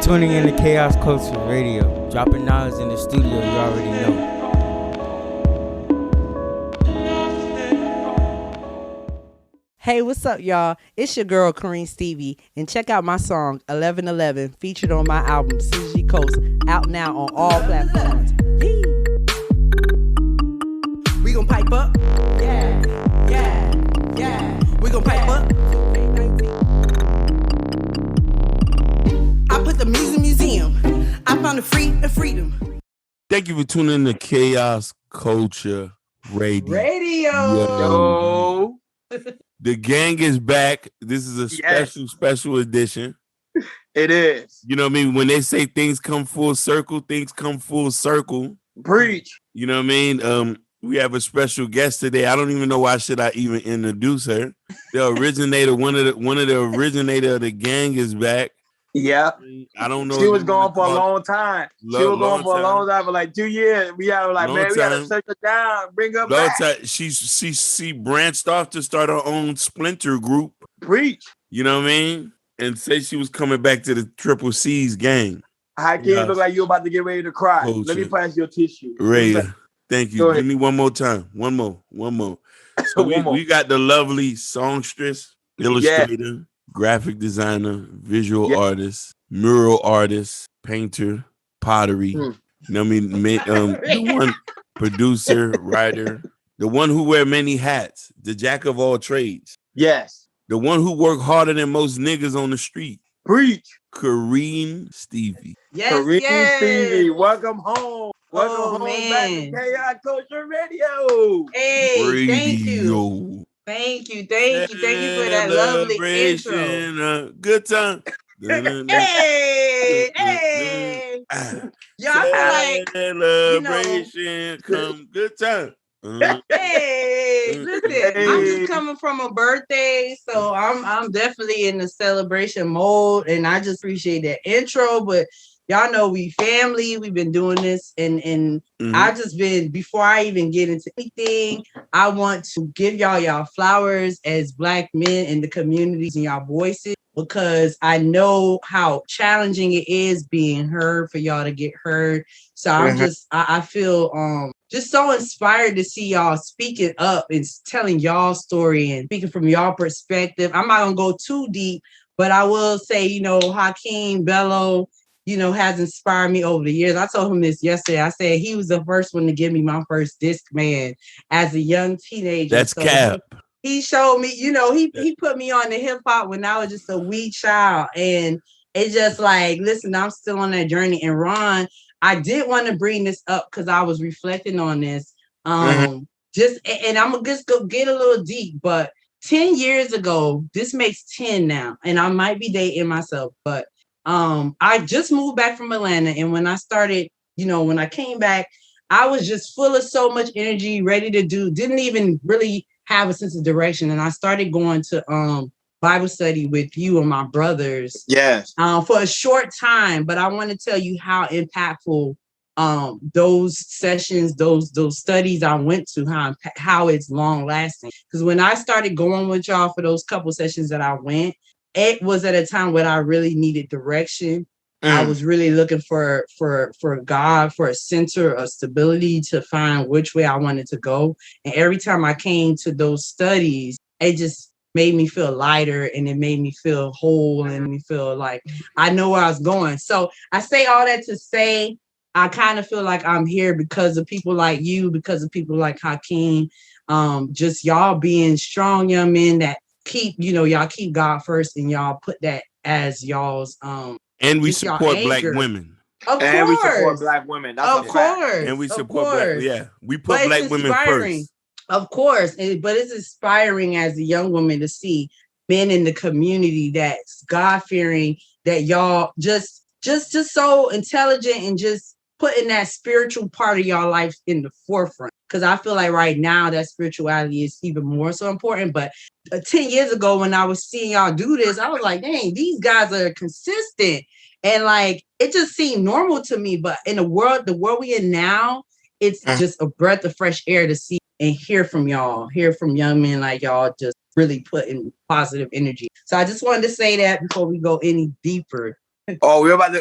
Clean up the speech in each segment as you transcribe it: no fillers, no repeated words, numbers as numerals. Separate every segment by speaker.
Speaker 1: Tuning in to Chaos Culture Radio. Dropping knowledge in the studio, you already know.
Speaker 2: Hey, what's up, y'all? It's your girl, Corinne Stevie, and check out my song, 1111, featured on my album, CG Coast, out now on all platforms. Yee! We gon' pipe up? Yeah, yeah, yeah. We gon' pipe up? I put the music museum. I found the freedom.
Speaker 3: Thank you for tuning in to Chaos Culture Radio.
Speaker 4: Yo.
Speaker 3: The gang is back. This is a special edition.
Speaker 4: It is.
Speaker 3: You know what I mean? When they say things come full circle, things come full circle.
Speaker 4: Preach.
Speaker 3: You know what I mean? We have a special guest today. I don't even know why should I even introduce her. The originator, one of the originator of the gang is back.
Speaker 4: Yeah.
Speaker 3: I don't know.
Speaker 4: She was gone for a long time. She was gone for a long time, for like 2 years. We had like, man, we gotta search her down, bring her back.
Speaker 3: She branched off to start her own splinter group.
Speaker 4: Preach.
Speaker 3: You know what I mean? And say she was coming back to the Triple C's gang.
Speaker 4: Hakeem look like you about to get ready to cry.
Speaker 3: Culture.
Speaker 4: Let me pass your tissue.
Speaker 3: Ray, thank you. Give me one more time. One more. So we got the lovely songstress, illustrator, graphic designer, visual artist, mural artist, painter, pottery. You know what I mean? The one producer, writer, the one who wear many hats, the jack of all trades.
Speaker 4: Yes.
Speaker 3: The one who work harder than most niggas on the street.
Speaker 4: Preach.
Speaker 3: Corinne Stevie.
Speaker 4: Corinne Stevie, welcome home. Welcome home back to Chaos Culture Radio.
Speaker 2: Hey, thank you. Thank you for that lovely intro.
Speaker 3: Good time.
Speaker 2: Hey. Y'all feel like
Speaker 3: celebration, come good time.
Speaker 2: Hey, listen, I'm just coming from a birthday, so I'm definitely in the celebration mode, and I just appreciate that intro. But y'all know we family. We've been doing this, and I just been, before I even get into anything, I want to give y'all flowers as Black men in the communities and y'all voices, because I know how challenging it is being heard, for y'all to get heard. So I feel just so inspired to see y'all speaking up and telling y'all story and speaking from y'all perspective. I'm not gonna go too deep, but I will say, Hakeem Bello, has inspired me over the years. I told him this yesterday. I said he was the first one to give me my first disc, man, as a young teenager.
Speaker 3: That's Cap.
Speaker 2: He showed me, he put me on the hip hop when I was just a wee child. And it's just like, listen, I'm still on that journey. And Ron, I did want to bring this up because I was reflecting on this. And I'm gonna just go get a little deep, but 10 years ago, this makes 10 now, and I might be dating myself, but I just moved back from Atlanta, and when I started, when I came back, I was just full of so much energy, ready to didn't even really have a sense of direction. And I started going to Bible study with you and my brothers.
Speaker 4: Yes.
Speaker 2: For a short time, but I want to tell you how impactful those sessions, those studies I went to, how it's long lasting. Because when I started going with y'all for those couple sessions that I went, it was at a time when I really needed direction. I was really looking for God, for a center of stability, to find which way I wanted to go. And every time I came to those studies, it just made me feel lighter, and it made me feel whole, and me feel like I know where I was going. So I say all that to say, I kind of feel like I'm here because of people like you, because of people like Hakeem, just y'all being strong young men that keep, y'all keep God first, and y'all put that as y'all's
Speaker 3: and we support Black women.
Speaker 2: Of course.
Speaker 4: And we support Black women. That's
Speaker 2: of course.
Speaker 3: And we support Black. We put Black women first.
Speaker 2: Of course. But it's inspiring as a young woman to see men in the community that's God-fearing, that y'all just so intelligent, and just putting that spiritual part of y'all life in the forefront. Because I feel like right now that spirituality is even more so important. But 10 years ago, when I was seeing y'all do this, I was like, dang, these guys are consistent. And like, it just seemed normal to me. But in the world we in now, it's just a breath of fresh air to see and hear from y'all, hear from young men like y'all, just really putting positive energy. So I just wanted to say that before we go any deeper.
Speaker 4: Oh, we're about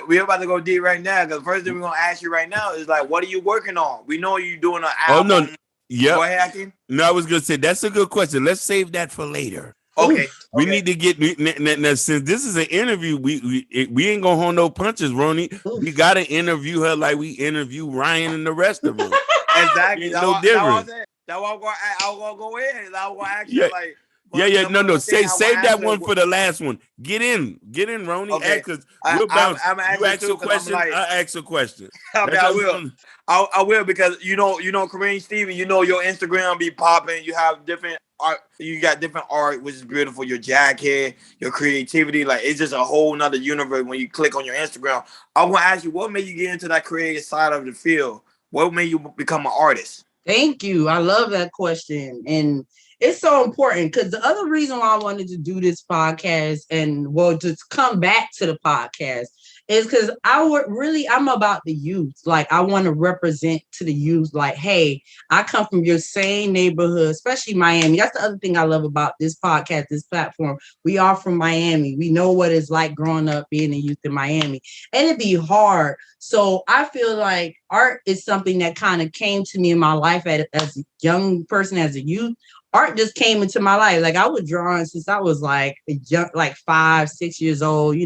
Speaker 4: to go deep right now, because the first thing we're gonna ask you right now is like, what are you working on? We know you're doing an album.
Speaker 3: Oh no, yeah.
Speaker 4: Go ahead, Hakeem.
Speaker 3: No, I was gonna say that's a good question. Let's save that for later.
Speaker 4: Okay.
Speaker 3: We need to get now, since this is an interview. We ain't gonna hold no punches, Ronnie. We gotta interview her like we interview Ryan and the rest of them.
Speaker 4: Exactly.
Speaker 3: No different.
Speaker 4: That's what I'm gonna go in. I was gonna ask
Speaker 3: you
Speaker 4: like.
Speaker 3: Yeah. No. Save that one for the last one. Get in, Ronnie.
Speaker 4: Okay.
Speaker 3: Because we'll bounce. You ask a question, I ask a question.
Speaker 4: Okay, I will. I will, because you know, Corinne Stevie, your Instagram be popping. You have different art. You got different art, which is beautiful. Your jacket, your creativity, like it's just a whole nother universe when you click on your Instagram. I want to ask you, what made you get into that creative side of the field? What made you become an artist?
Speaker 2: Thank you. I love that question. And it's so important, because the other reason why I wanted to do this podcast and to come back to the podcast is because I'm about the youth. Like, I want to represent to the youth, like, hey, I come from your same neighborhood, especially Miami. That's the other thing I love about this podcast, this platform. We are from Miami. We know what it's like growing up being a youth in Miami, and it'd be hard. So I feel like art is something that kind of came to me in my life as a young person, as a youth. Art just came into my life. Like, I was drawing since I was like 5, 6 years old.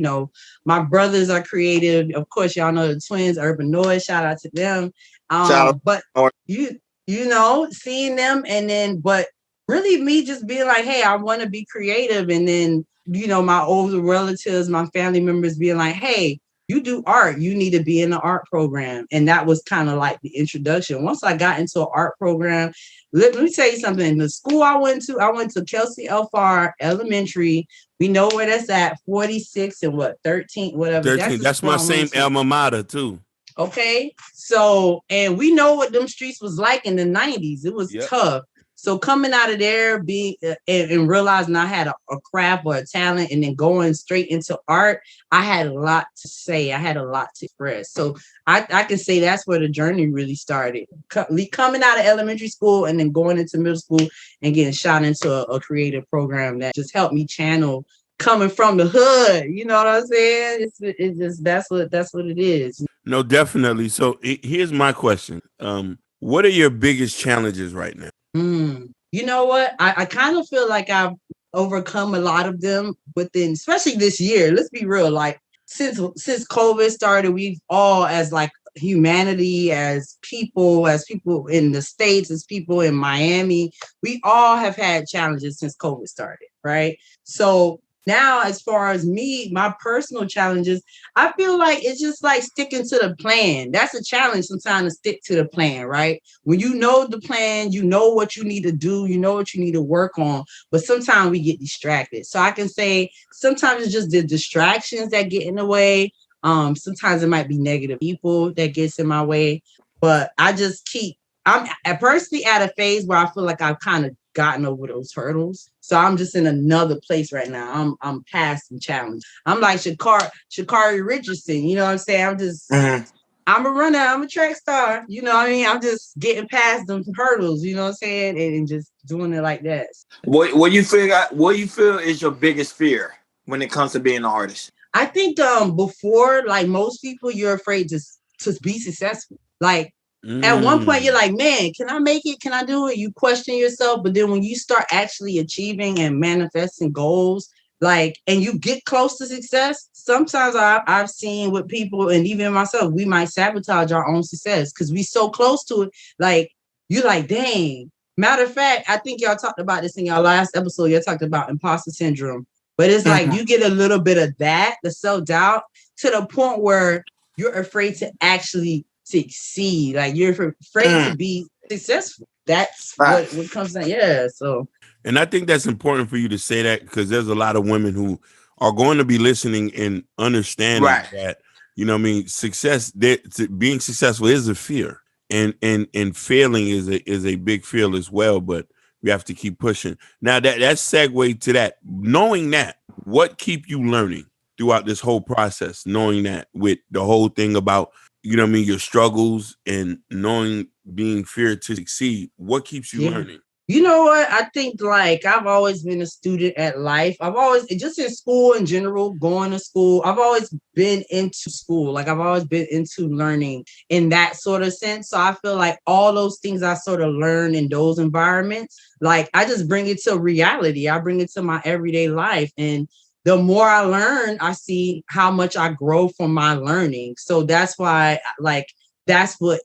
Speaker 2: My brothers are creative. Of course, y'all know the twins, Urban Noise. Shout out to them. But seeing them, and then, but really me just being like, hey, I want to be creative. And then, my older relatives, my family members being like, hey, you do art, you need to be in the art program. And that was kind of like the introduction. Once I got into an art program, let me tell you something. The school I went to Kelsey Elfar Elementary. We know where that's at, 46 and 13, whatever.
Speaker 3: 13. That's my same alma mater too.
Speaker 2: Okay. So, and we know what them streets was like in the 90s. It was tough. So coming out of there, and realizing I had a craft or a talent, and then going straight into art, I had a lot to say. I had a lot to express. So I can say that's where the journey really started. Coming out of elementary school and then going into middle school and getting shot into a creative program that just helped me channel coming from the hood. You know what I'm saying? It's just that's what it is.
Speaker 3: No, definitely. So here's my question. What are your biggest challenges right now?
Speaker 2: You know what? I kind of feel like I've overcome a lot of them within, especially this year. Let's be real. Like, since COVID started, we've all, as like humanity, as people in the States, as people in Miami, we all have had challenges since COVID started, right? So now, as far as me, my personal challenges, I feel like it's just like sticking to the plan. That's a challenge sometimes, to stick to the plan, right? When you know the plan, you know what you need to do, you know what you need to work on, but sometimes we get distracted. So I can say sometimes it's just the distractions that get in the way. Sometimes it might be negative people that gets in my way, but I'm personally at a phase where I feel like I've kind of gotten over those hurdles. So I'm just in another place right now. I'm past the challenge. I'm like Sha'Carri Richardson. You know what I'm saying? I'm just, I'm a runner. I'm a track star. You know what I mean? I'm just getting past them hurdles. You know what I'm saying? And just doing it like that.
Speaker 4: What you feel is your biggest fear when it comes to being an artist?
Speaker 2: I think before, like most people, you're afraid to be successful. Like, at one point, you're like, man, can I make it? Can I do it? You question yourself. But then when you start actually achieving and manifesting goals, like, and you get close to success, sometimes I've seen with people, and even myself, we might sabotage our own success because we so close to it. Like, you're like, dang. Matter of fact, I think y'all talked about this in your last episode. Y'all talked about imposter syndrome. But it's like you get a little bit of that, the self-doubt, to the point where you're afraid to actually succeed. Like, you're afraid to be successful. That's what comes down. Yeah. So,
Speaker 3: and I think that's important for you to say that, because there's a lot of women who are going to be listening and understanding that, you know what I mean, being successful is a fear, and failing is a big fear as well, but we have to keep pushing. Now that's segue to that. Knowing that, what keep you learning throughout this whole process, knowing that with the whole thing about, you know what I mean, your struggles and knowing being feared to succeed, what keeps you learning?
Speaker 2: You know what? I think like I've always been a student at life. I've always just in school in general, going to school. I've always been into school. Like I've always been into learning in that sort of sense. So I feel like all those things I sort of learn in those environments, like I just bring it to reality. I bring it to my everyday life. And the more I learn, I see how much I grow from my learning. So that's why like that's what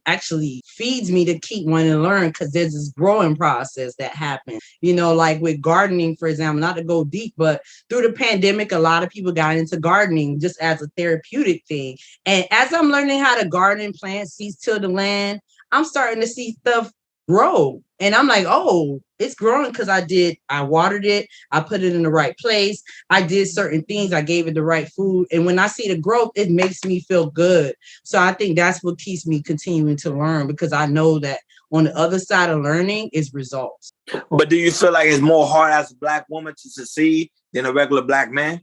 Speaker 2: actually feeds me to keep wanting to learn, because there's this growing process that happens. You know, like with gardening, for example, not to go deep, but through the pandemic, a lot of people got into gardening just as a therapeutic thing. And as I'm learning how to garden, plant seeds, till the land, I'm starting to see stuff grow. And I'm like, oh, it's growing because I watered it, I put it in the right place, I did certain things, I gave it the right food. And when I see the growth, it makes me feel good. So I think that's what keeps me continuing to learn, because I know that on the other side of learning is results.
Speaker 4: But do you feel like it's more hard as a Black woman to succeed than a regular Black man?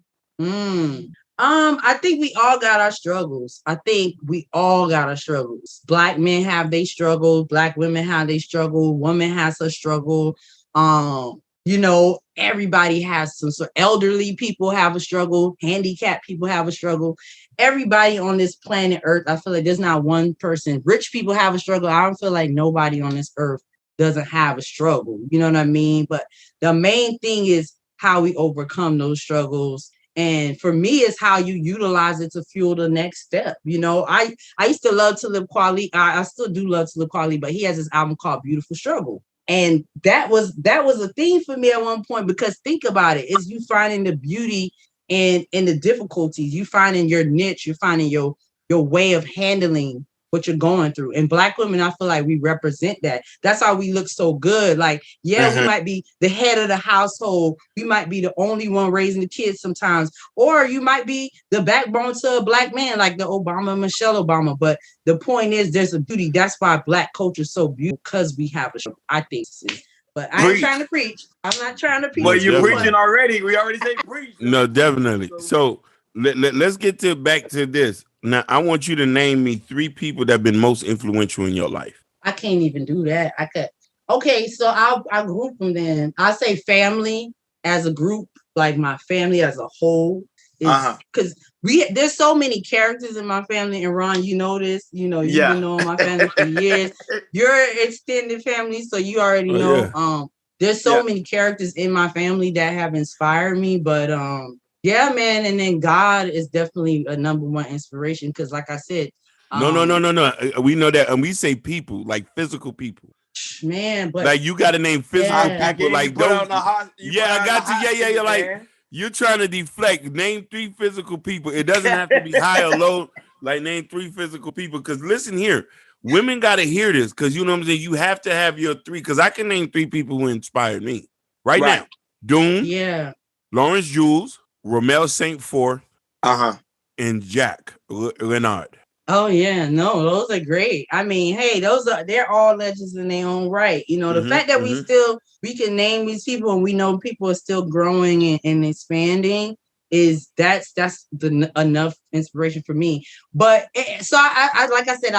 Speaker 2: I think we all got our struggles. I think we all got our struggles. Black men have their struggles. Black women have their struggle. Woman has her struggle. You know, everybody has some sort. Elderly people have a struggle. Handicapped people have a struggle. Everybody on this planet Earth, I feel like there's not one person. Rich people have a struggle. I don't feel like nobody on this earth doesn't have a struggle. You know what I mean? But the main thing is how we overcome those struggles. And for me, it's how you utilize it to fuel the next step. You know, I used to love Talib Kweli. I still do love Talib Kweli, but he has this album called Beautiful Struggle. And that was a thing for me at one point, because think about it, is you finding the beauty in the difficulties, you finding your niche, you're finding your way of handling what you're going through. And Black women, I feel like we represent that. That's how we look so good. Like, yeah, we might be the head of the household. We might be the only one raising the kids sometimes. Or you might be the backbone to a Black man, like the Michelle Obama. But the point is, there's a beauty. That's why Black culture is so beautiful, because we have a show. I think this is. But I ain't trying to preach. I'm not trying to preach.
Speaker 4: But you're preaching already. We already say preach.
Speaker 3: No, definitely. So let's get back to this. Now, I want you to name me 3 people that have been most influential in your life.
Speaker 2: I can't even do that. I could. Okay, so I'll group them then. I'll say family as a group, like my family as a whole. Because there's so many characters in my family, and Ron, you know this. You know, you've been knowing my family for years. You're extended family, so you already know. Yeah. There's so many characters in my family that have inspired me, but yeah, man. And then God is definitely a number one inspiration, because like I said,
Speaker 3: no. We know that, and we say people, like physical people.
Speaker 2: Man, but
Speaker 3: like you got to name physical people, like those. I got you. Yeah. Like you're trying to deflect. Name 3 physical people. It doesn't have to be high or low. Like name 3 physical people. Because listen here, women got to hear this. Because you know what I'm saying. You have to have your 3. Because I can name 3 people who inspired me right now. Doom. Lawrence Jules. Romel St. Four, and Jack Leonard.
Speaker 2: Oh yeah, no, those are great. I mean, hey, they're all legends in their own right. You know, the fact that we can name these people, and we know people are still growing and expanding, that's enough inspiration for me. But so I like I said,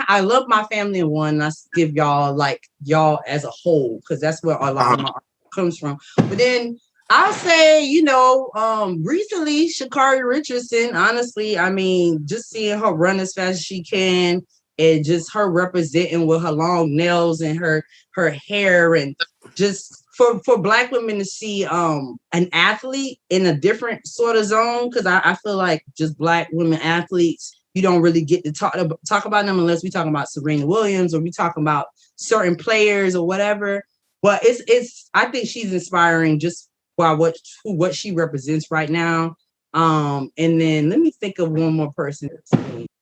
Speaker 2: I love my family in one. I give y'all as a whole, because that's where a lot of my art comes from. But then I'll say, recently, Sha'Carri Richardson, honestly, I mean, just seeing her run as fast as she can, and just her representing with her long nails and her hair, and just for Black women to see an athlete in a different sort of zone, because I feel like just Black women athletes, you don't really get to talk about them unless we talk about Serena Williams, or we talk about certain players or whatever. But it's I think she's inspiring just by what she represents right now. And then let me think of one more person.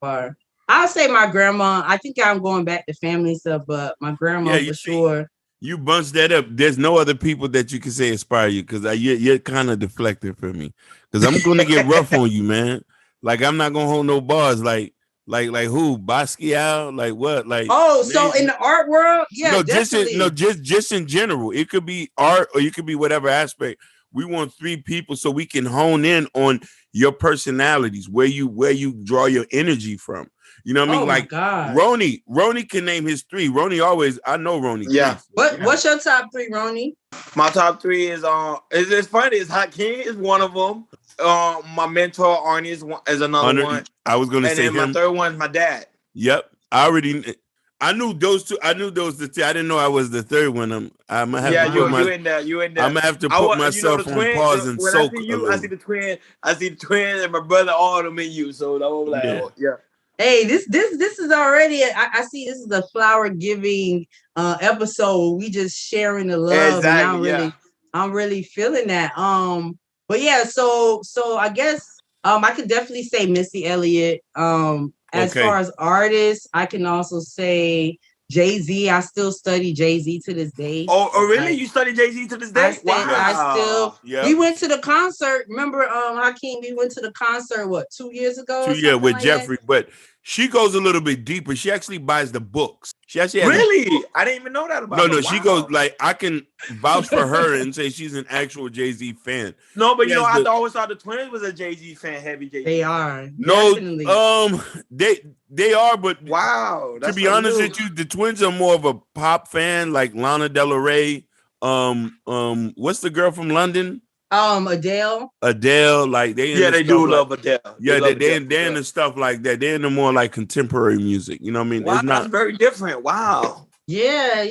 Speaker 2: I'll say my grandma. I think I'm going back to family stuff, but my grandma for sure.
Speaker 3: You bunched that up. There's no other people that you can say inspire you, because you're kind of deflected for me. Because I'm going to get rough on you, man. Like I'm not going to hold no bars. Like who? Basquiat? Like what? Like
Speaker 2: so in the art world,
Speaker 3: just in general. It could be art, or you could be whatever aspect. We want 3 people so we can hone in on your personalities, where you draw your energy from. You know what I mean?
Speaker 2: Oh my
Speaker 3: Like
Speaker 2: God.
Speaker 3: Ronnie can name his 3. I know Ronnie.
Speaker 4: Yeah.
Speaker 2: What's your top 3, Ronnie?
Speaker 4: My top 3 is it's funny. It's Hakeem is one of them. My mentor Arnie is another one.
Speaker 3: I was gonna say
Speaker 4: then
Speaker 3: him.
Speaker 4: My third one is my dad.
Speaker 3: Yep. I knew those 2. I knew those the 2. I didn't know I was the third one. I'm gonna have to put
Speaker 4: you in there. You in there.
Speaker 3: I'm gonna have to put myself
Speaker 4: the
Speaker 3: on
Speaker 4: twin,
Speaker 3: pause and
Speaker 4: when
Speaker 3: soak
Speaker 4: I see
Speaker 3: a
Speaker 4: you,
Speaker 3: little.
Speaker 4: I see the twin and my brother, all of them in you. So I was like, yeah.
Speaker 2: Hey, this is already. I see this is a flower giving episode. We just sharing the love,
Speaker 4: Exactly,
Speaker 2: and I'm really feeling that. But yeah, so I guess I could definitely say Missy Elliott. As far as artists, I can also say Jay-Z. I still study Jay-Z to this day.
Speaker 4: Oh really? You study Jay-Z to this day?
Speaker 2: We went to the concert. Remember, Hakeem, we went to the concert, 2 years ago?
Speaker 3: 2 years with
Speaker 2: like
Speaker 3: Jeffrey,
Speaker 2: that?
Speaker 3: but she goes a little bit deeper. She actually buys the books. She actually
Speaker 4: really? I didn't even know that about her.
Speaker 3: No, she goes like, I can vouch for her and say she's an actual Jay-Z fan.
Speaker 4: No, but I always thought the twins was a Jay-Z fan, heavy Jay-Z.
Speaker 2: They are.
Speaker 3: No,
Speaker 2: definitely.
Speaker 3: they are, but
Speaker 4: wow.
Speaker 3: To be honest with you, the twins are more of a pop fan, like Lana Del Rey. What's the girl from London?
Speaker 2: Adele.
Speaker 3: Like they
Speaker 4: love Adele.
Speaker 3: Yeah, they're into stuff like that. They're into more like contemporary music. You know what I mean?
Speaker 4: Wow, that's very different. Wow.
Speaker 2: Yeah.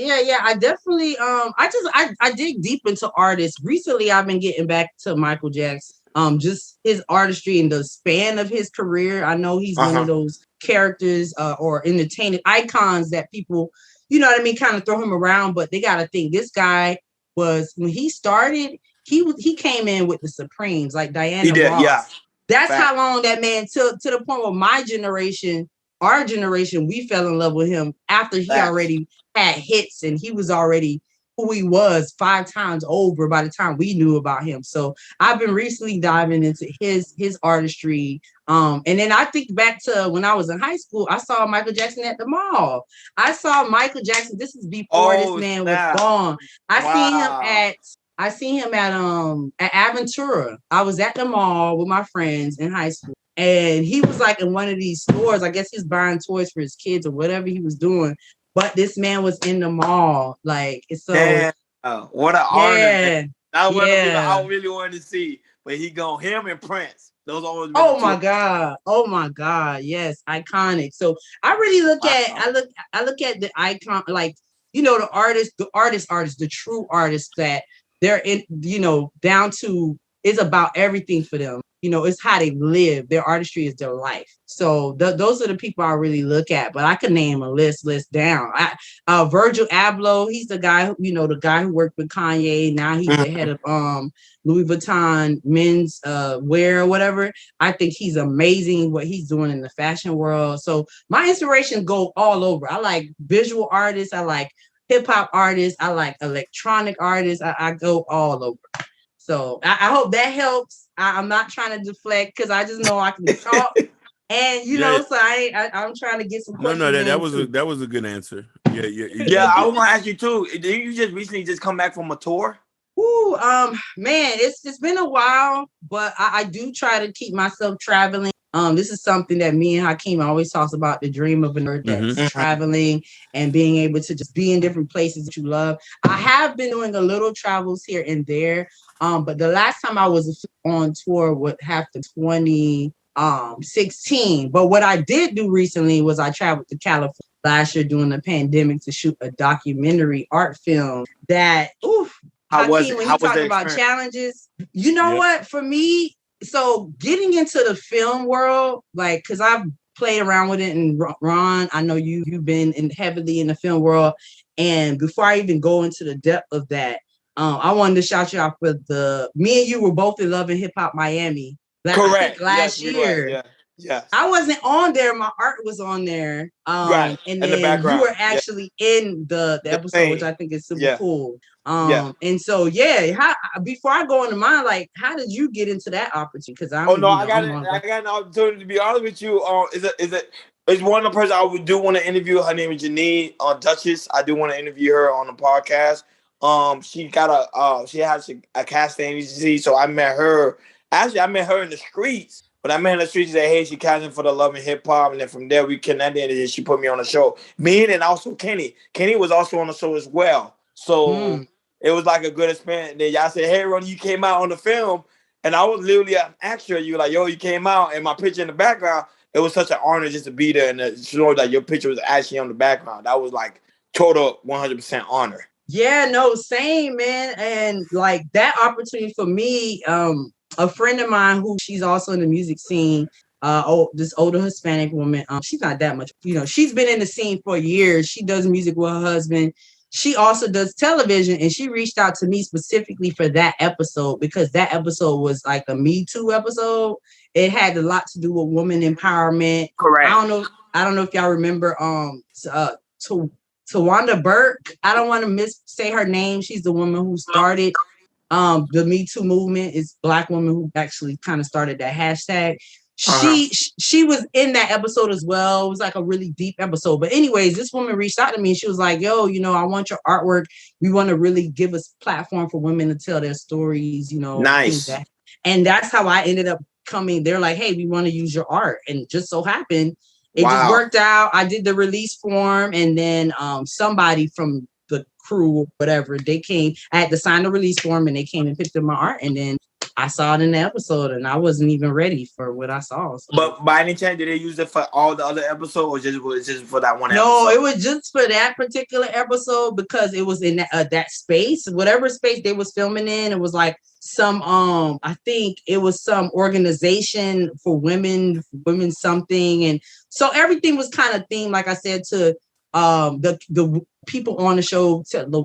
Speaker 2: I definitely I dig deep into artists. Recently I've been getting back to Michael Jackson. Just his artistry and the span of his career. I know he's one of those characters or entertainment icons that people, you know what I mean, kind of throw him around, but they gotta think this guy was, when he started, he came in with the Supremes, like Diana Ross.
Speaker 4: Yeah.
Speaker 2: That's how long that man took, to the point where our generation, we fell in love with him after he already had hits and he was already who he was 5 times over by the time we knew about him. So I've been recently diving into his artistry. And then I think back to when I was in high school, I saw Michael Jackson at the mall. I saw Michael Jackson. This is before this man was gone. I seen him at Aventura. I was at the mall with my friends in high school. And he was like in one of these stores. I guess he's buying toys for his kids or whatever he was doing. But this man was in the mall. Like, so.
Speaker 4: Damn. What an artist. That's what I really wanted to see. But him and Prince. Those always.
Speaker 2: Oh my God. Yes. Iconic. So I really look at, I look at the icon, like, you know, the artists, the true artists that they're in, you know, down to, it's about everything for them. You know, it's how they live. Their artistry is their life. So those are the people I really look at. But I could name a list down. Virgil Abloh, he's the guy who worked with Kanye. Now he's the head of Louis Vuitton men's wear or whatever. I think he's amazing what he's doing in the fashion world. So my inspirations go all over. I like visual artists. I like hip hop artists. I like electronic artists. I go all over. So I hope that helps. I'm not trying to deflect because I just know I can talk, and so I'm trying to get some questions.
Speaker 3: No, that was a good answer.
Speaker 4: Yeah. I was gonna ask you too. Did you just recently come back from a tour?
Speaker 2: Ooh, man, it's been a while, but I do try to keep myself traveling. This is something that me and Hakeem always talks about, the dream of a nerd that's traveling and being able to just be in different places that you love. I have been doing a little travels here and there. But the last time I was on tour would have to 2016. But what I did do recently was I traveled to California last year during the pandemic to shoot a documentary art film that, Hakeem, when you talk about challenges, you know what, for me, so getting into the film world, like, because I've played around with it, and Ron, I know you've been heavily in the film world. And before I even go into the depth of that, I wanted to shout you out for me and you were both in Love and Hip Hop Miami.
Speaker 4: Correct.
Speaker 2: Last year.
Speaker 4: Yeah.
Speaker 2: I wasn't on there. My art was on there.
Speaker 4: Right.
Speaker 2: And
Speaker 4: in
Speaker 2: then
Speaker 4: the background.
Speaker 2: You were actually in the episode, which I think is super cool. And so, before I go into mine, like, how did you get into that opportunity? Because I got
Speaker 4: an opportunity to be honest with you. It's one of the person I do want to interview. Her name is Janine Duchess. I do want to interview her on the podcast. She has a casting agency, so I met her Actually, I met her in the streets. But I met her in the streets. She said, "Hey, she casting for the Love and Hip Hop," and then from there we connected, and then she put me on the show. Me and also Kenny. Kenny was also on the show as well. So it was like a good experience. Then y'all said, "Hey, Ronnie, you came out on the film," and I was literally an extra. You were like, "Yo, you came out," and my picture in the background. It was such an honor just to be there and to show that your picture was actually on the background. That was like total 100% honor.
Speaker 2: Yeah, no, same, man. And like that opportunity for me, a friend of mine who she's also in the music scene, this older Hispanic woman, she's not that much, she's been in the scene for years. She does music with her husband. She also does television, and she reached out to me specifically for that episode because that episode was like a Me Too episode. It had a lot to do with woman empowerment.
Speaker 4: Correct.
Speaker 2: I don't know if y'all remember Tawanda Burke. I don't want to say her name. She's the woman who started the Me Too movement. Is Black woman who actually kind of started that hashtag. She was in that episode as well. It was like a really deep episode. But anyways, this woman reached out to me and she was like, "Yo, I want your artwork. We want to really give a platform for women to tell their stories,
Speaker 4: Nice.
Speaker 2: And that's how I ended up coming. They're like, "Hey, we want to use your art." And just so happened, it just worked out. I did the release form, and then somebody from the crew or whatever, they came. I had to sign the release form, and they came and picked up my art, and then I saw it in the episode, and I wasn't even ready for what I saw. So.
Speaker 4: But by any chance, did they use it for all the other episodes, or just for that one episode?
Speaker 2: No, it was just for that particular episode because it was in that space, whatever space they was filming in. It was like some I think it was some organization for women something, and so everything was kind of themed, like I said, to the people on the show, the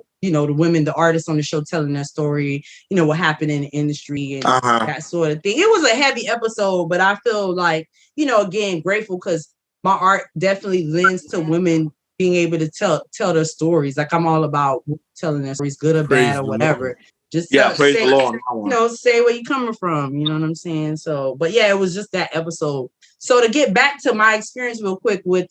Speaker 2: women, the artists on the show telling their story, what happened in the industry and that sort of thing. It was a heavy episode, but I feel like, again, grateful because my art definitely lends to women being able to tell their stories. Like I'm all about telling their stories, good or bad or whatever. Just
Speaker 4: praise the Lord.
Speaker 2: Say where you coming from. You know what I'm saying? So, but yeah, it was just that episode. So to get back to my experience real quick with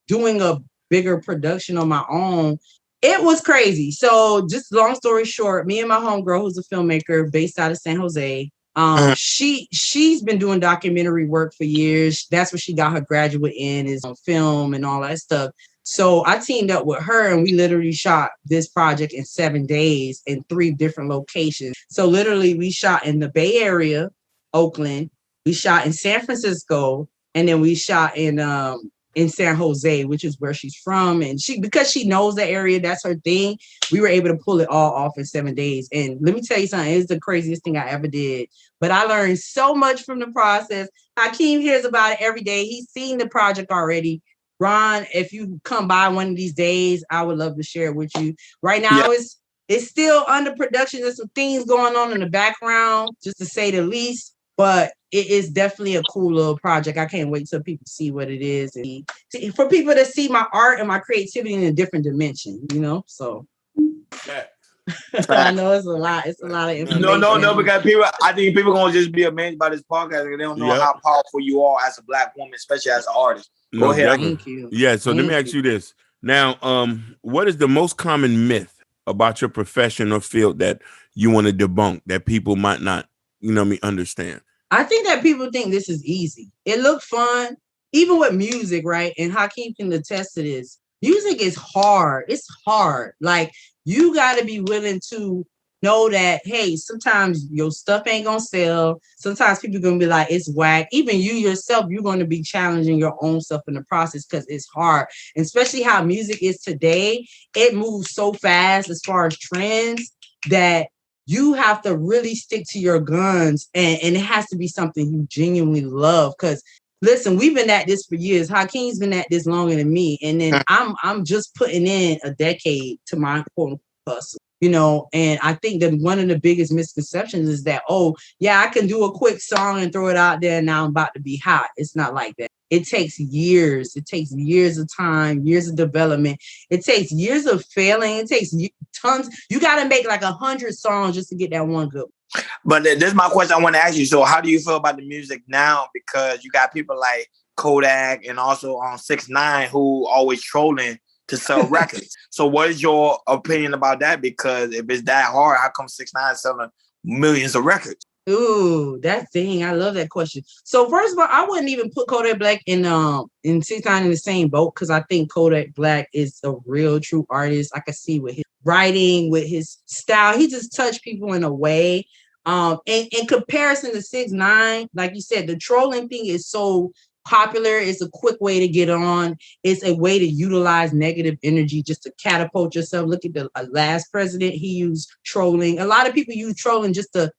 Speaker 2: doing a bigger production on my own, it was crazy. So just long story short, me and my homegirl, who's a filmmaker based out of San Jose, she's been doing documentary work for years. That's what she got her graduate in, is on film and all that stuff. So I teamed up with her and we literally shot this project in 7 days in 3 different locations. So literally we shot in the Bay Area, Oakland, we shot in San Francisco, and then we shot in San Jose, which is where she's from. And because she knows the area, that's her thing, we were able to pull it all off in 7 days. And let me tell you something, it's the craziest thing I ever did. But I learned so much from the process. Hakeem hears about it every day. He's seen the project already. Ron, if you come by one of these days, I would love to share it with you. Right now, it's still under production. There's some things going on in the background, just to say the least. But it is definitely a cool little project. I can't wait till people see what it is, and for people to see my art and my creativity in a different dimension. So I know it's a lot. It's a lot of information.
Speaker 4: No, because I think people gonna just be amazed by this podcast and they don't know how powerful you are as a Black woman, especially as an artist. Go ahead.
Speaker 2: Thank you.
Speaker 3: Yeah. So let me ask you this now. What is the most common myth about your profession or field that you want to debunk that people might not, understand?
Speaker 2: I think that people think this is easy. It looked fun, even with music, right? And Hakeem can attest to this. Music is hard. It's hard. Like, you got to be willing to know that, hey, sometimes your stuff ain't going to sell. Sometimes people are going to be like, it's whack. Even you yourself, you're going to be challenging your own stuff in the process because it's hard. And especially how music is today, it moves so fast as far as trends that you have to really stick to your guns, and it has to be something you genuinely love. Because listen, we've been at this for years. Hakeem's been at this longer than me, and then I'm just putting in a decade to my quote hustle. And I think that one of the biggest misconceptions is that, I can do a quick song and throw it out there, and now I'm about to be hot. It's not like that. It takes years. It takes years of time, years of development. It takes years of failing. It takes tons. You got to make like 100 songs just to get that one good.
Speaker 4: But this is my question I want to ask you. So how do you feel about the music now? Because you got people like Kodak and also on 6ix9ine who always trolling to sell records. So what is your opinion about that? Because if it's that hard, how come 6ix9ine selling millions of records?
Speaker 2: Ooh, that thing. I love that question. So first of all, I wouldn't even put Kodak Black in 6ix9ine in the same boat because I think Kodak Black is a real true artist. I can see with his writing, with his style, he just touched people in a way. In comparison to 6ix9ine, like you said, the trolling thing is so popular. It's a quick way to get on. It's a way to utilize negative energy just to catapult yourself. Look at the last president. He used trolling. A lot of people use trolling just to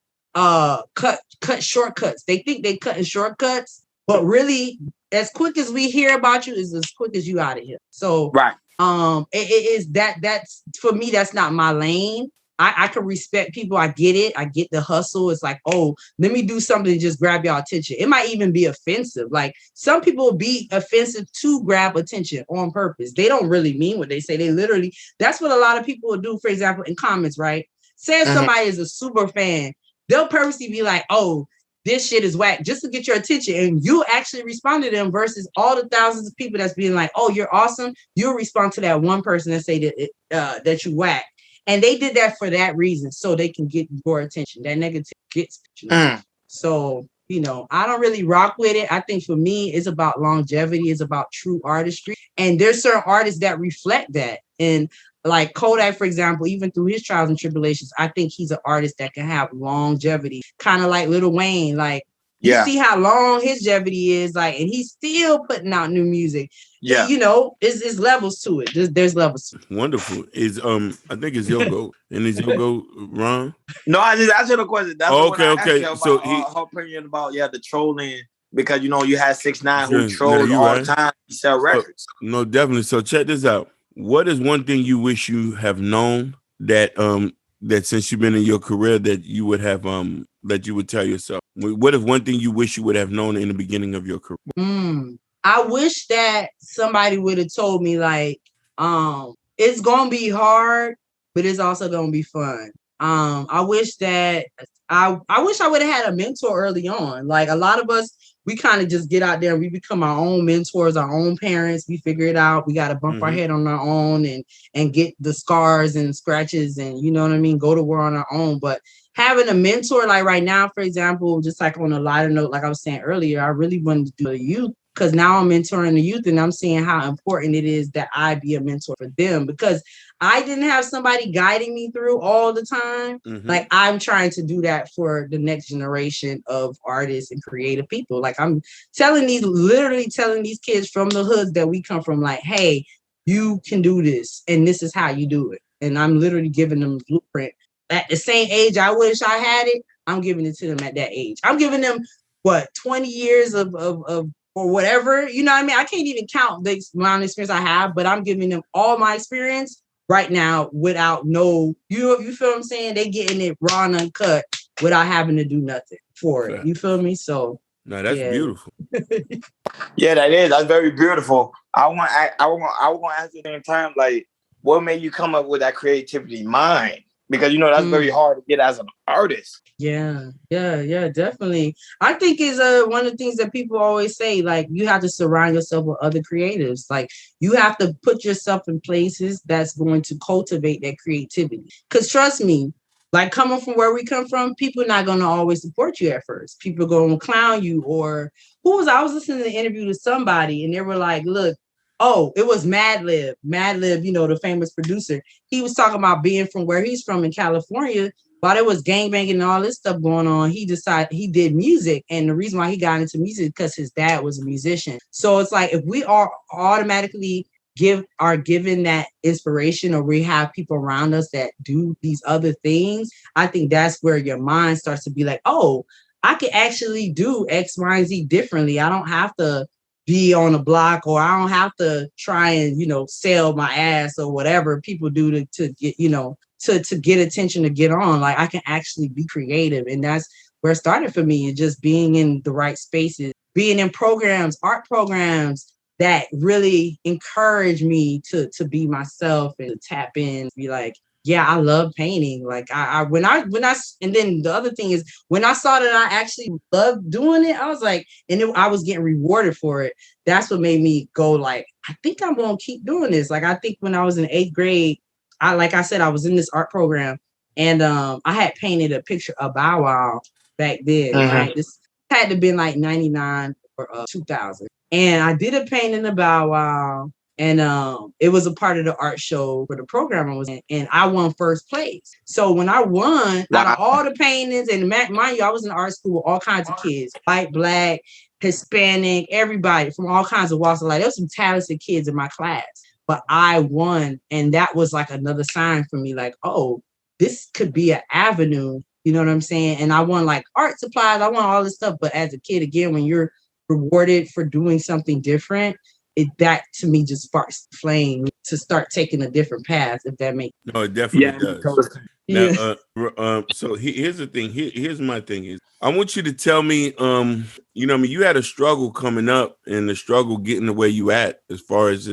Speaker 2: cut shortcuts. They think they cutting shortcuts, but really, as quick as we hear about you is as quick as you out of here. So
Speaker 4: right.
Speaker 2: It is that's for me, that's not my lane. I can respect people. I get it. I get the hustle. It's like, oh, let me do something to just grab y'all attention. It might even be offensive. Like some people will be offensive to grab attention on purpose. They don't really mean what they say. They literally, that's what a lot of people will do, for example, in comments, right? Say if somebody is a super fan, they'll purposely be like, oh, this shit is whack just to get your attention. And you actually respond to them versus all the thousands of people that's being like, oh, you're awesome. You'll respond to that one person that say that that you whack. And they did that for that reason, so they can get more attention. That negative gets attention. So, I don't really rock with it. I think for me, it's about longevity. It's about true artistry. And there's certain artists that reflect that. And like Kodak, for example, even through his trials and tribulations, I think he's an artist that can have longevity. Kind of like Lil Wayne. Like, you see how long his longevity is, like, and he's still putting out new music. Yeah, it's levels to it. There's levels to it.
Speaker 3: Wonderful. Is I think it's your goal. And is your goal wrong?
Speaker 4: No, I just answered the question. That's
Speaker 3: okay.
Speaker 4: About,
Speaker 3: so
Speaker 4: her opinion about the trolling, because you had 6ix9ine who trolled all the time. He sell records.
Speaker 3: No, definitely. So check this out. What is one thing you wish you have known that that since you've been in your career that you would have that you would tell yourself? What is one thing you wish you would have known in the beginning of your career?
Speaker 2: I wish that somebody would have told me, like, it's gonna be hard, but it's also gonna be fun. I wish that I wish I would have had a mentor early on. Like a lot of us, we kind of just get out there and we become our own mentors, our own parents. We figure it out. We got to bump our head on our own and get the scars and scratches and, you know what I mean, go to war on our own. But having a mentor, like right now, for example, just like on a lighter note, like I was saying earlier, I really wanted to do the youth because now I'm mentoring the youth and I'm seeing how important it is that I be a mentor for them because I didn't have somebody guiding me through all the time. Like I'm trying to do that for the next generation of artists and creative people. Like I'm literally telling these kids from the hoods that we come from, like, hey, you can do this and this is how you do it. And I'm literally giving them a blueprint. At the same age I wish I had it, I'm giving it to them at that age. I'm giving them 20 years of or whatever, you know what I mean? I can't even count the amount of experience I have, but I'm giving them all my experience right now without you feel what I'm saying? They getting it raw and uncut without having to do nothing for it. You feel me? So
Speaker 3: no, that's beautiful.
Speaker 4: Yeah, that is. That's very beautiful. I want to ask you at the same time, like, what made you come up with that creativity mind? Because that's very hard to get as an artist.
Speaker 2: Yeah, definitely. I think is one of the things that people always say, like, you have to surround yourself with other creatives. Like, you have to put yourself in places that's going to cultivate that creativity. Because trust me, like coming from where we come from, people are not going to always support you at first. People are going to clown you. Or I was listening to an interview to somebody and they were like, look, oh, it was Madlib, the famous producer. He was talking about being from where he's from in California. While there was gangbanging and all this stuff going on, he decided he did music. And the reason why he got into music is because his dad was a musician. So it's like if we are automatically given that inspiration, or we have people around us that do these other things, I think that's where your mind starts to be like, oh, I can actually do X, Y, and Z differently. I don't have to be on a block, or I don't have to try and, sell my ass or whatever people do to get, to get attention, to get on. Like I can actually be creative. And that's where it started for me, and just being in the right spaces, being in art programs that really encourage me to be myself and to tap in, be like, yeah, I love painting. Like and then the other thing is when I saw that I actually loved doing it, I was like, I was getting rewarded for it. That's what made me go like, I think I'm going to keep doing this. Like, I think when I was in 8th grade, I was in this art program and I had painted a picture of Bow Wow. back then, right? This had to have been like 99 or 2000. And I did a painting in Bow Wow. And it was a part of the art show where the program I was in, and I won first place. So when I won, out of all the paintings, and mind you, I was in art school with all kinds of kids, white, black, Hispanic, everybody from all kinds of walks of life. There was some talented kids in my class, but I won, and that was like another sign for me, like, oh, this could be an avenue. You know what I'm saying? And I won like art supplies, I won all this stuff. But as a kid, again, when you're rewarded for doing something different, that to me just sparks the flame to start taking a different path, if that makes
Speaker 3: sense. No, it definitely does.
Speaker 2: Yeah.
Speaker 3: Now, so here's the thing. Here's my thing is, I want you to tell me, you know, I mean, you had a struggle coming up, and the struggle getting to where you at, as far as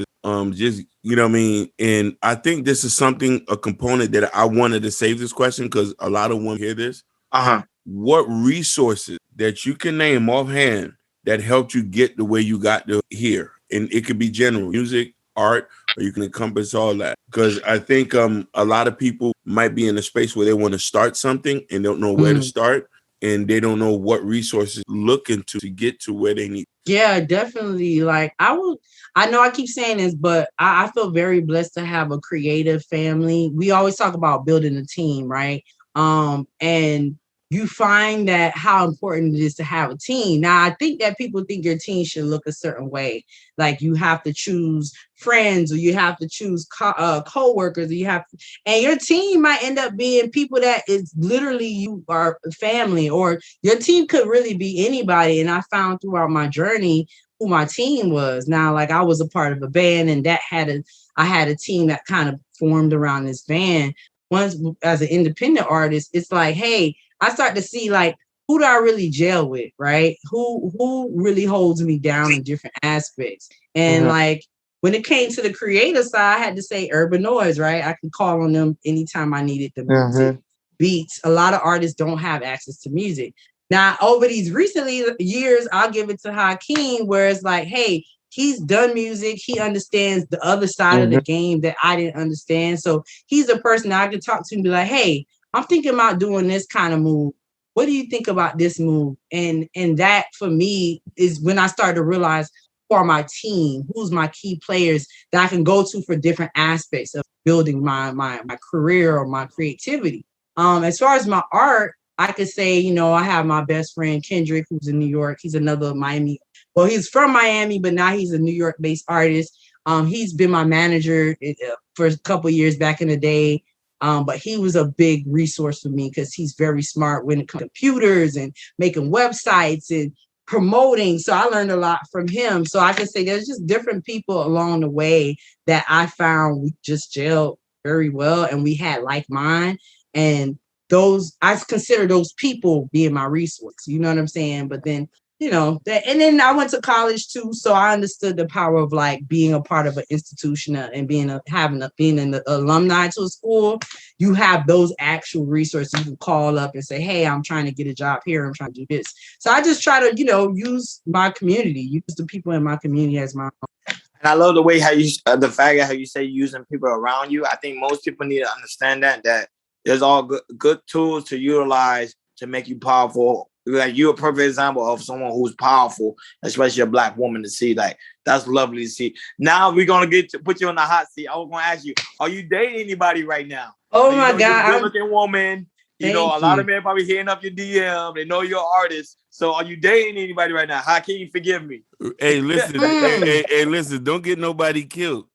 Speaker 3: just, you know what I mean? And I think this is a component that I wanted to save this question, because a lot of women hear this. What resources that you can name offhand that helped you get the way you got to here? And it could be general music, art, or you can encompass all that. Because I think a lot of people might be in a space where they want to start something and don't know where to start, and they don't know what resources look into to get to where they need.
Speaker 2: Yeah, definitely. Like I know I keep saying this, but I feel very blessed to have a creative family. We always talk about building a team, right? And you find that how important it is to have a team. Now, I think that people think your team should look a certain way. Like you have to choose friends, or you have to choose co-workers, or you have to, and your team might end up being people that is literally you are family, or your team could really be anybody. And I found throughout my journey who my team was. Now, like I was a part of a band, and I had a team that kind of formed around this band. Once as an independent artist, it's like, hey, I start to see like, who do I really gel with, right? Who really holds me down in different aspects? And like when it came to the creative side, I had to say Urban Noise, right? I could call on them anytime I needed the music, beats. A lot of artists don't have access to music. Now, over these recently years, I'll give it to Hakeem, where it's like, hey, he's done music. He understands the other side of the game that I didn't understand. So he's a person that I can talk to and be like, hey, I'm thinking about doing this kind of move. What do you think about this move? And that for me is when I started to realize who are my team, who's my key players that I can go to for different aspects of building my career or my creativity. As far as my art, I could say, you know, I have my best friend Kendrick, who's in New York. He's another Miami. Well, he's from Miami, but now he's a New York-based artist. He's been my manager for a couple of years back in the day. But he was a big resource for me because he's very smart when it comes to computers and making websites and promoting. So I learned a lot from him. So I can say there's just different people along the way that I found we just gelled very well, and we had like mind. And those, I consider those people being my resource. You know what I'm saying? But then, you know, and then I went to college too, so I understood the power of like being a part of an institution and being an alumni to a school. You have those actual resources you can call up and say, "Hey, I'm trying to get a job here. I'm trying to do this." So I just try to, you know, use my community, use the people in my community as my own.
Speaker 4: And I love the way how you, the fact of how you say using people around you. I think most people need to understand that there's all good tools to utilize to make you powerful. Like you're a perfect example of someone who's powerful, especially a Black woman, to see. Like that's lovely to see. Now we're gonna put you on the hot seat. I was gonna ask you, are you dating anybody right now?
Speaker 2: Oh my God,
Speaker 4: you're a good-looking woman. You know, a lot of men probably hitting up your DM. They know you're an artist. So are you dating anybody right now? How can you forgive me?
Speaker 3: Hey, listen, hey, listen, don't get nobody killed.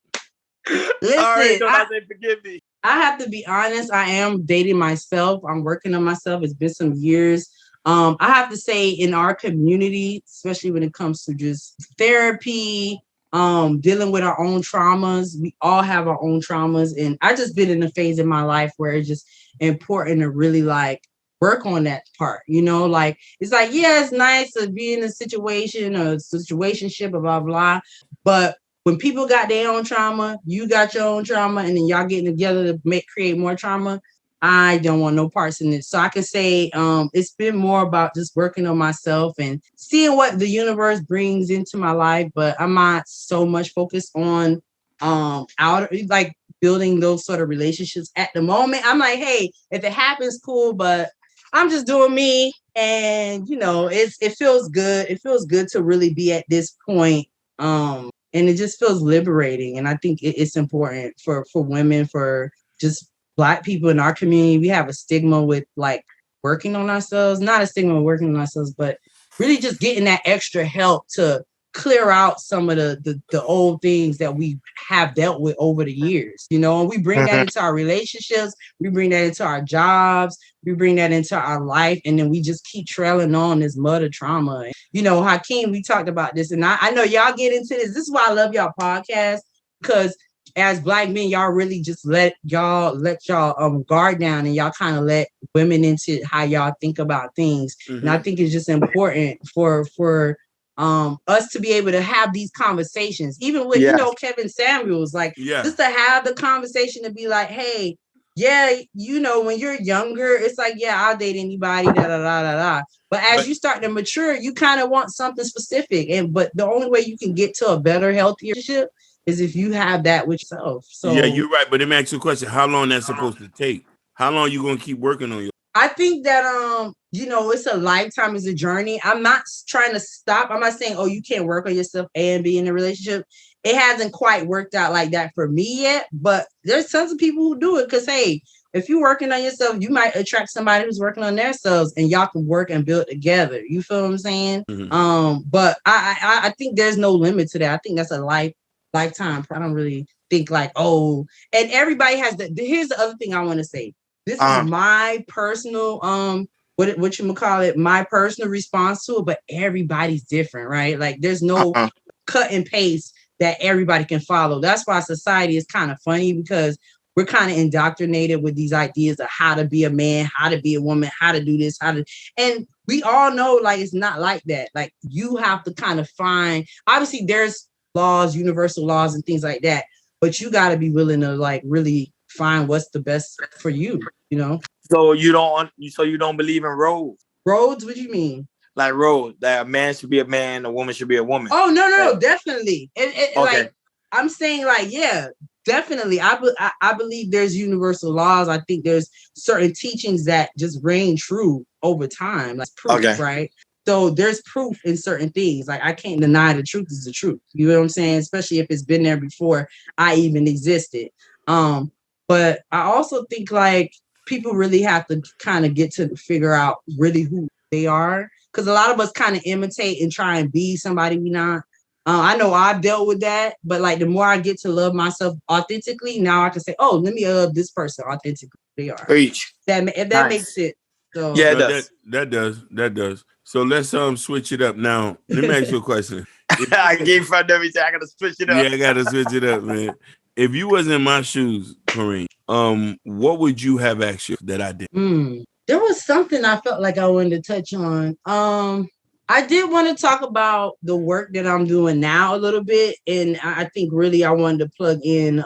Speaker 2: Listen,
Speaker 4: all right, so I say forgive me.
Speaker 2: I have to be honest. I am dating myself. I'm working on myself. It's been some years. I have to say in our community, especially when it comes to just therapy, dealing with our own traumas, we all have our own traumas. And I just been in a phase in my life where it's just important to really like work on that part, you know, like, it's like, yeah, it's nice to be in a situation or a situationship, blah, blah, but when people got their own trauma, you got your own trauma, and then y'all getting together to create more trauma, I don't want no parts in it. So I can say it's been more about just working on myself and seeing what the universe brings into my life. But I'm not so much focused on like building those sort of relationships at the moment. I'm like, hey, if it happens, cool, but I'm just doing me. And it feels good. It feels good to really be at this point. And it just feels liberating. And I think it's important for women, for just Black people in our community. We have a stigma with like working on ourselves, not a stigma of working on ourselves, but really just getting that extra help to clear out some of the old things that we have dealt with over the years, and we bring that into our relationships, we bring that into our jobs, we bring that into our life, and then we just keep trailing on this mud of trauma. Hakeem, we talked about this, and I know y'all get into this. This is why I love y'all podcast, because as Black men, y'all really just let y'all guard down, and y'all kind of let women into how y'all think about things. Mm-hmm. And I think it's just important for us to be able to have these conversations, even with Kevin Samuels, just to have the conversation to be like, hey, when you're younger, it's like, I'll date anybody, da da da da da. But as you start to mature, you kind of want something specific, but the only way you can get to a better, healthier relationship is if you have that with yourself. So
Speaker 3: you're right. But let me ask you a question: how long that's supposed to take? How long you gonna keep working on your?
Speaker 2: I think that it's a lifetime, it's a journey. I'm not trying to stop. I'm not saying, you can't work on yourself and be in a relationship. It hasn't quite worked out like that for me yet, but there's tons of people who do it because, hey, if you're working on yourself, you might attract somebody who's working on themselves, and y'all can work and build together. You feel what I'm saying? Mm-hmm. But I think there's no limit to that. I think that's a lifetime. I don't really think and everybody has here's the other thing I want to say. This is my personal what you call it, my personal response to it, but everybody's different, right? Like there's no cut and paste that everybody can follow. That's why society is kind of funny, because we're kind of indoctrinated with these ideas of how to be a man, how to be a woman, how to do this, and we all know it's not like that. Like you have to kind of find, obviously there's laws, universal laws and things like that, but you got to be willing to really find what's the best for you,
Speaker 4: So you don't believe in roles?
Speaker 2: Roads? What do you mean?
Speaker 4: Like roles, that a man should be a man, a woman should be a woman.
Speaker 2: Oh, no, definitely. Okay. I'm saying definitely. I believe there's universal laws. I think there's certain teachings that just reign true over time. Like proof, right? So there's proof in certain things. Like I can't deny the truth is the truth. You know what I'm saying? Especially if it's been there before I even existed. But I also think people really have to kind of get to figure out really who they are. Because a lot of us kind of imitate and try and be somebody we're not. I know I've dealt with that, but the more I get to love myself authentically, now I can say, oh, let me love this person authentically. They are.
Speaker 4: Preach.
Speaker 2: If that makes it. So.
Speaker 3: Yeah, that does. So let's switch it up now. Let me ask you a question.
Speaker 4: I gave front everything. I gotta switch it up.
Speaker 3: Yeah, I gotta switch it up, man. If you was in my shoes, Corinne, what would you have asked you that I did?
Speaker 2: There was something I felt like I wanted to touch on. I did want to talk about the work that I'm doing now a little bit. And I think really I wanted to plug in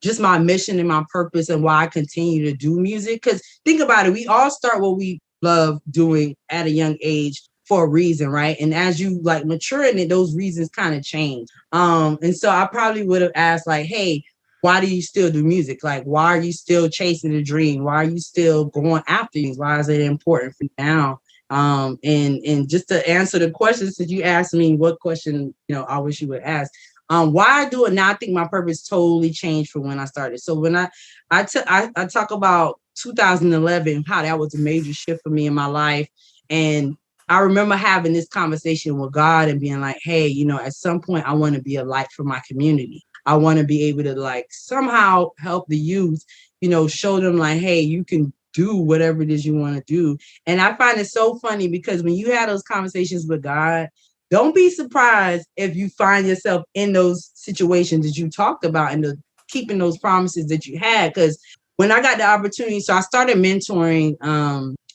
Speaker 2: just my mission and my purpose and why I continue to do music. Because think about it, we all start what we love doing at a young age for a reason, right? And as you mature in it, those reasons kind of change. And so I probably would have asked hey, why do you still do music? Why are you still chasing the dream? Why are you still going after things? Why is it important for you now? And just to answer the questions that you asked me, what question, I wish you would ask. Why I do it now, I think my purpose totally changed from when I started. So when I talk about 2011, how that was a major shift for me in my life. And I remember having this conversation with God and being like, hey, at some point I want to be a light for my community. I want to be able to somehow help the youth, show them hey, you can do whatever it is you want to do. And I find it so funny because when you have those conversations with God, don't be surprised if you find yourself in those situations that you talked about and keeping those promises that you had. Because when I got the opportunity, so I started mentoring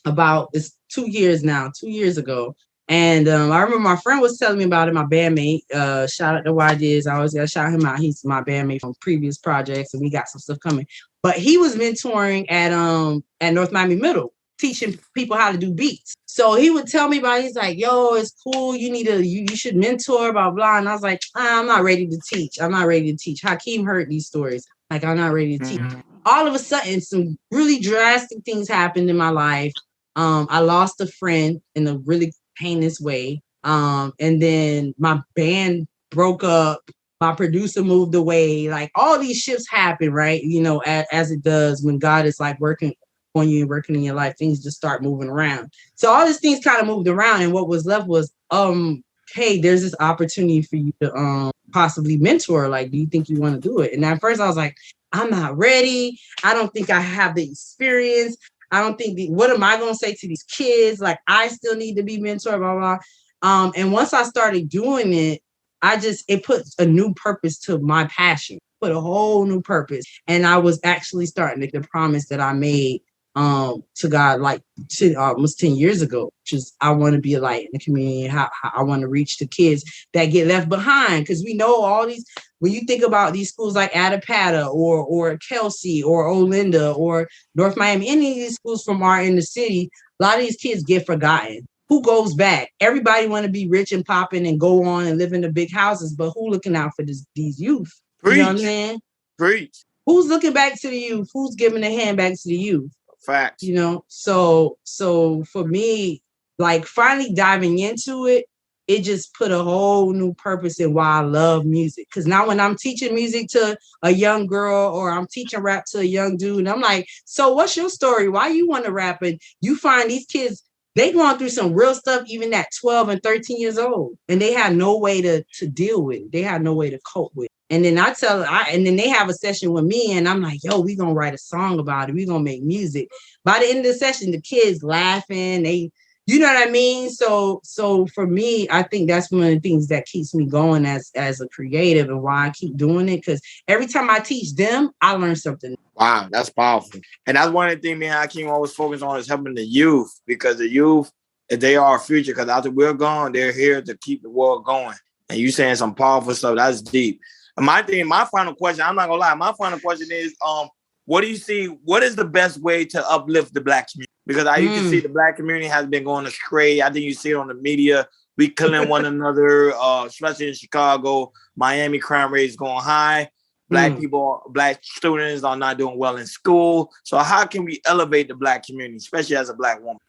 Speaker 2: about 2 years ago. And I remember my friend was telling me about it, my bandmate. Shout out to YDiz. I always got to shout him out. He's my bandmate from previous projects, and we got some stuff coming. But he was mentoring at North Miami Middle, teaching people how to do beats. So he would tell me about it. He's like, yo, it's cool. You should mentor, blah, blah. And I was like, I'm not ready to teach. Hakeem heard these stories. I'm not ready to teach. All of a sudden, some really drastic things happened in my life. I lost a friend in a really heinous way. And then my band broke up. My producer moved away. Like all these shifts happen, right? You know, as it does when God is like working on you and working in your life, things just start moving around. So all these things kind of moved around, and what was left was, hey, there's this opportunity for you to possibly mentor. Like, do you think you want to do it? And at first I was like, I'm not ready. I don't think I have the experience. I don't think what am I going to say to these kids? Like, I still need to be mentored, blah, blah. And once I started doing it, it puts a new purpose to my passion, put a whole new purpose. And I was actually starting to the promise that I made to God, like almost 10 years ago, which is I want to be a light in the community, how I want to reach the kids that get left behind. Because we know all these, when you think about these schools like Attapata or Kelsey or Olinda or North Miami, any of these schools from our inner city, a lot of these kids get forgotten. Who goes back? Everybody want to be rich and popping and go on and live in the big houses, but who looking out for these youth?
Speaker 4: Preach.
Speaker 2: You know what I'm saying?
Speaker 4: Preach.
Speaker 2: Who's looking back to the youth? Who's giving a hand back to the youth?
Speaker 4: Facts.
Speaker 2: You know, so for me, like finally diving into it, it just put a whole new purpose in why I love music. Because now when I'm teaching music to a young girl or I'm teaching rap to a young dude, and I'm like, so what's your story? Why you want to rap? And you find these kids, they going through some real stuff even at 12 and 13 years old. And they have no way to deal with it. They have no way to cope with it. And then and then they have a session with me and I'm like, yo, we going to write a song about it. We going to make music. By the end of the session, the kids laughing, you know what I mean? So for me, I think that's one of the things that keeps me going as a creative and why I keep doing it. Because every time I teach them, I learn something.
Speaker 4: Wow, that's powerful. And that's one of the things me and Hakeem always focus on is helping the youth, because the youth, if they are our future, because after we're gone, they're here to keep the world going. And you saying some powerful stuff, that's deep. And my final question, I'm not gonna lie, my final question is, what do you see, what is the best way to uplift the Black community? Because you can see the Black community has been going astray. I think you see it on the media. We killing one another, especially in Chicago. Miami crime rate is going high. Black people, Black students are not doing well in school. So how can we elevate the Black community, especially as a Black woman?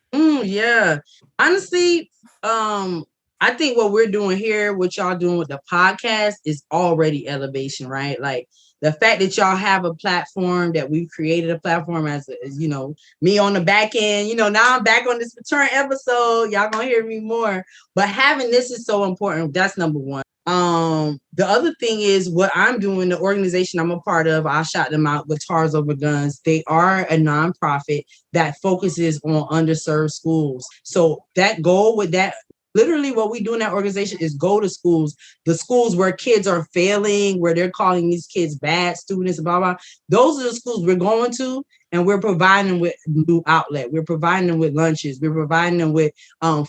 Speaker 2: Yeah. Honestly, I think what we're doing here, what y'all doing with the podcast is already elevation, right? Like the fact that y'all have a platform, that we've created a platform as you know, me on the back end, you know, now I'm back on this return episode. Y'all gonna hear me more, but having this is so important. That's number one. The other thing is what I'm doing, the organization I'm a part of, I shot them out, Guitars Over Guns. They are a nonprofit that focuses on underserved schools. So that goal with that, literally what we do in that organization is go to schools, the schools where kids are failing, where they're calling these kids bad students, blah, blah. Those are the schools we're going to, and we're providing them with new outlet. We're providing them with lunches. We're providing them with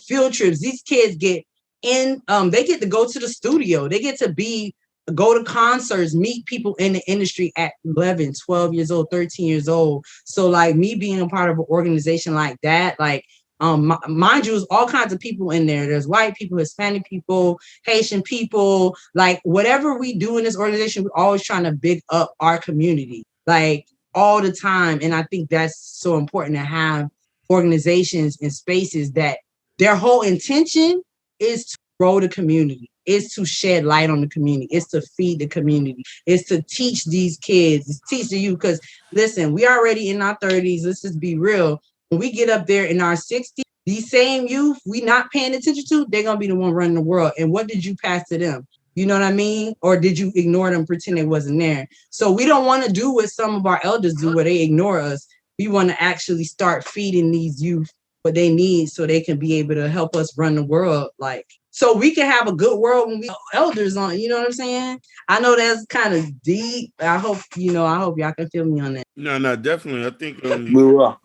Speaker 2: field trips. These kids get they get to go to the studio. They get to go to concerts, meet people in the industry at 11, 12 years old, 13 years old. So like me being a part of an organization like that, like, mind you, there's all kinds of people in there. There's white people, Hispanic people, Haitian people, like whatever we do in this organization, we're always trying to big up our community, like all the time. And I think that's so important to have organizations and spaces that their whole intention is to grow the community, is to shed light on the community, is to feed the community, is to teach these kids, teach the youth. Because listen, we already in our 30s. Let's just be real. When we get up there in our 60s, these same youth we not paying attention to, they're going to be the one running the world. And what did you pass to them? You know what I mean? Or did you ignore them, pretend they wasn't there? So we don't want to do what some of our elders do, where they ignore us. We want to actually start feeding these youth what they need so they can be able to help us run the world. Like, so we can have a good world when we have elders on, you know what I'm saying? I know that's kind of deep. I hope y'all can feel me on that.
Speaker 3: No, definitely. I think
Speaker 4: We will.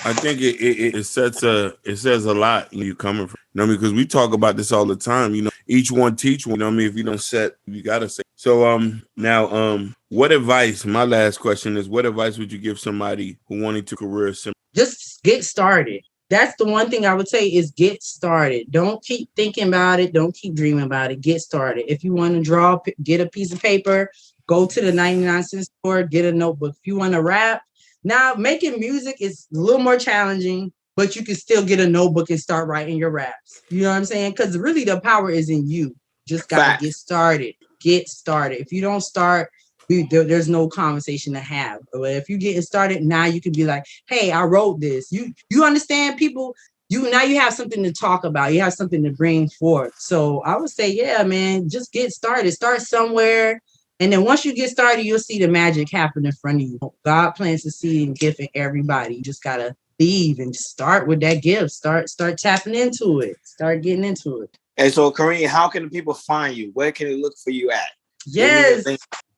Speaker 3: I think it says a lot you coming from. You know what I mean? Because we talk about this all the time. You know, each one teach one. You know what I mean? If you don't set, you gotta say. So now what advice? My last question is, what advice would you give somebody who wanted to career similar?
Speaker 2: Just get started. That's the one thing I would say is get started. Don't keep thinking about it. Don't keep dreaming about it. Get started. If you want to draw, get a piece of paper, go to the 99-cent store, get a notebook. If you want to rap, now making music is a little more challenging. but you can still get a notebook and start writing your raps. You know what I'm saying? Because really the power is in you. Just gotta get started. Get started. If you don't start, there's no conversation to have. But if you getting started now, you can be like, hey, I wrote this. You understand, people? You have something to talk about. You have something to bring forth. So I would say, yeah, man, just get started. Start somewhere. And then once you get started, you'll see the magic happen in front of you. God plants a seed and gift in everybody. You just gotta leave and start with that gift. Start tapping into it. Start getting into it.
Speaker 4: And so, Corinne, how can the people find you? Where can they look for you at?
Speaker 2: Yes.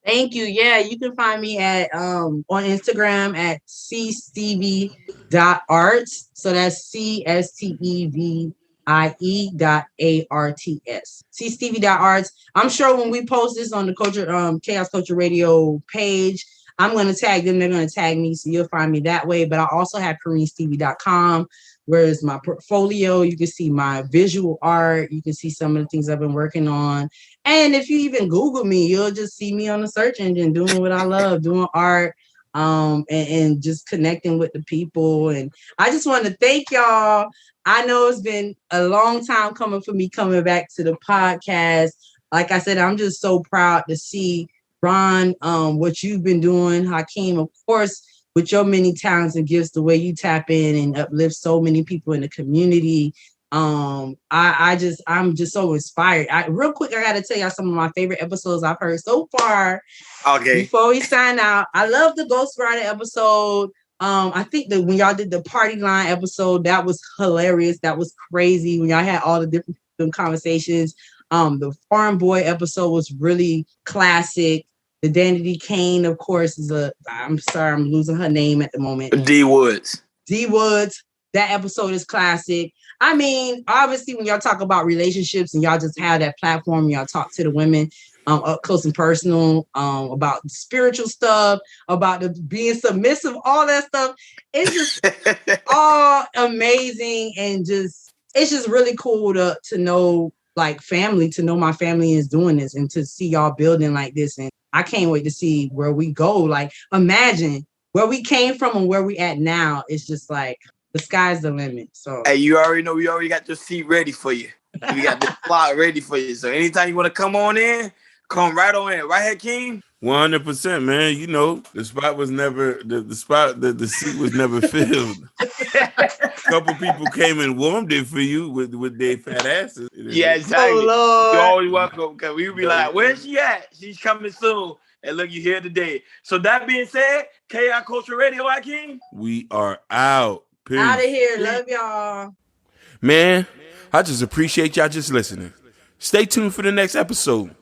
Speaker 2: Thank you. Yeah, you can find me at on Instagram at cstevie.arts. So that's CSTEVIE.ARTS. cstevie.arts. I'm sure when we post this on the Chaos Culture Radio page, I'm going to tag them. They're going to tag me. So you'll find me that way. But I also have CorinneStevie.com, where is my portfolio. You can see my visual art. You can see some of the things I've been working on. And if you even Google me, you'll just see me on the search engine doing what I love, doing art, and just connecting with the people. And I just want to thank y'all. I know it's been a long time coming for me coming back to the podcast. Like I said, I'm just so proud to see Ron, what you've been doing, Hakeem, of course, with your many talents and gifts, the way you tap in and uplift so many people in the community. I'm just so inspired. Real quick, I gotta tell y'all some of my favorite episodes I've heard so far.
Speaker 4: Okay.
Speaker 2: Before we sign out, I love the Ghostwriter episode. I think that when y'all did the Party Line episode, that was hilarious. That was crazy when y'all had all the different conversations. The Farm Boy episode was really classic. The Danity Kane, of course, I'm sorry, I'm losing her name at the moment.
Speaker 4: D Woods.
Speaker 2: That episode is classic. I mean, obviously, when y'all talk about relationships and y'all just have that platform, y'all talk to the women up close and personal, about spiritual stuff, about being submissive, all that stuff. It's just all amazing, and it's just really cool to know, like, family, to know my family is doing this and to see y'all building like this. And I can't wait to see where we go. Like, imagine where we came from and where we at now. It's just like the sky's the limit. So
Speaker 4: hey, you already know we already got your seat ready for you. We got the slot ready for you. So anytime you want to come on in, come right on in. Right, Hakeem?
Speaker 3: 100%, man. You know, the spot was never the seat was never filled. A couple people came and warmed it for you with their fat asses.
Speaker 4: Yeah, exactly.
Speaker 2: Oh, Lord.
Speaker 4: You're always welcome. Because we would be like, where's she at? She's coming soon. And look, you here today. So that being said, KI Culture Radio, Hakeem.
Speaker 3: We are out. Peace.
Speaker 2: Out of here. Love y'all.
Speaker 3: Man, I just appreciate y'all just listening. Stay tuned for the next episode.